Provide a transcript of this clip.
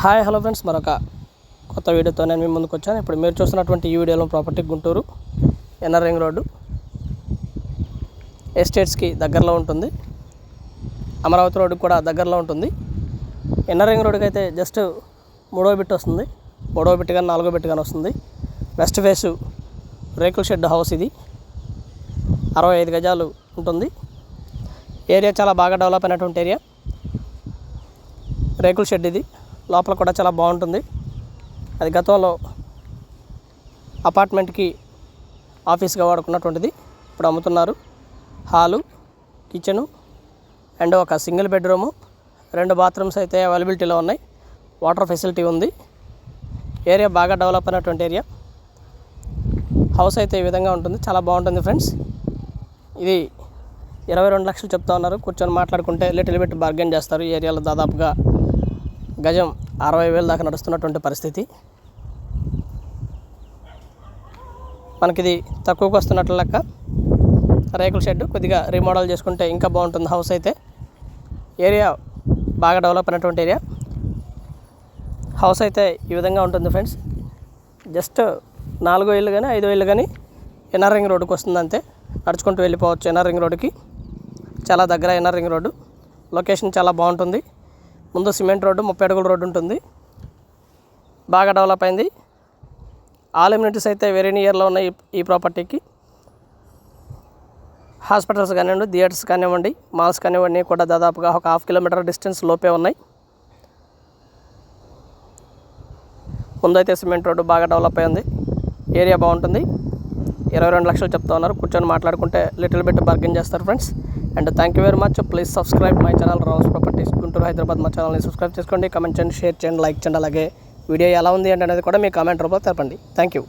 Hi hello friends, మరొక కొత్త వీడియోతో నేను మీ ముందుకు వచ్చాను. ఇప్పుడు మీరు చూస్తున్నటువంటి ఈ వీడియోలో property Guntur NR ring road ఎస్టేట్స్కి దగ్గరలో ఉంటుంది. అమరావతి రోడ్డుకి కూడా దగ్గరలో ఉంటుంది. ఎన్ఆర్ రింగ్ రోడ్డుకి అయితే జస్ట్ మూడో బిట్ వస్తుంది. మూడో బిట్ కానీ నాలుగో బిట్ కానీ వస్తుంది. వెస్ట్ ఫేసు రేకుల షెడ్ హౌస్ ఇది. 65 గజాలు ఉంటుంది. ఏరియా చాలా బాగా డెవలప్ అయినటువంటి ఏరియా. రేకుల షెడ్ ఇది. లోపల కూడా చాలా బాగుంటుంది. అది గతంలో అపార్ట్మెంట్కి ఆఫీస్గా వాడుకున్నటువంటిది. ఇప్పుడు అమ్ముతున్నారు. హాలు, కిచెను అండ్ ఒక సింగిల్ బెడ్రూము, 2 బాత్రూమ్స్ అయితే అవైలబిలిటీలో ఉన్నాయి. వాటర్ ఫెసిలిటీ ఉంది. ఏరియా బాగా డెవలప్ అయినటువంటి ఏరియా. హౌస్ అయితే ఈ విధంగా ఉంటుంది. చాలా బాగుంటుంది ఫ్రెండ్స్. ఇది 22 లక్షలు చెప్తా ఉన్నారు. కూర్చొని మాట్లాడుకుంటే లిటిల్ బిట్ బార్గెన్ చేస్తారు. ఈ ఏరియాలో దాదాపుగా గజం 60,000 దాకా నడుస్తున్నటువంటి పరిస్థితి. మనకిది తక్కువకు వస్తున్నట్లు లెక్క. రేకుల షెడ్ కొద్దిగా రీమోడల్ చేసుకుంటే ఇంకా బాగుంటుంది హౌస్ అయితే. ఏరియా బాగా డెవలప్ అయినటువంటి ఏరియా. హౌస్ అయితే ఈ విధంగా ఉంటుంది ఫ్రెండ్స్. జస్ట్ 4 ఇళ్ళు కానీ 5 ఇళ్ళు కానీ ఎన్ఆర్ రింగ్ రోడ్డుకి వస్తుంది అంతే. నడుచుకుంటూ వెళ్ళిపోవచ్చు ఎన్ఆర్ రింగ్ రోడ్డుకి. చాలా దగ్గర ఎన్ఆర్ రింగ్ రోడ్డు. లొకేషన్ చాలా బాగుంటుంది. ముందు సిమెంట్ రోడ్డు, 30 అడుగుల రోడ్డు ఉంటుంది. బాగా డెవలప్ అయింది. ఆల్ ఎమ్యూనిటీస్ అయితే వెరీ నియర్లో ఉన్నాయి ఈ ప్రాపర్టీకి. హాస్పిటల్స్ కానివ్వండి, థియేటర్స్ కానివ్వండి, మాల్స్ కానివ్వండి కూడా దాదాపుగా ఒక 1/2 కిలోమీటర్ డిస్టెన్స్ లోపే ఉన్నాయి. ముందైతే సిమెంట్ రోడ్డు బాగా డెవలప్ అయింది. ఏరియా బాగుంటుంది. 22 లక్షలు చెప్తా ఉన్నారు. కూర్చొని మాట్లాడుకుంటే లిటిల్ బిట్ బార్గెన్ చేస్తారు friends. And thank you very much. Please subscribe my channel Rao's properties Guntur Hyderabad. మా ఛానల్ని సబ్స్క్రైబ్ చేసుకోండి, కామెంట్ చేయండి, షేర్ చేయండి, లైక్ చేయండి. అలాగే వీడియో ఎలా ఉంది అంటే అనేది కూడా మీ కామెంట్ రూపంలో తెలపండి. Thank you.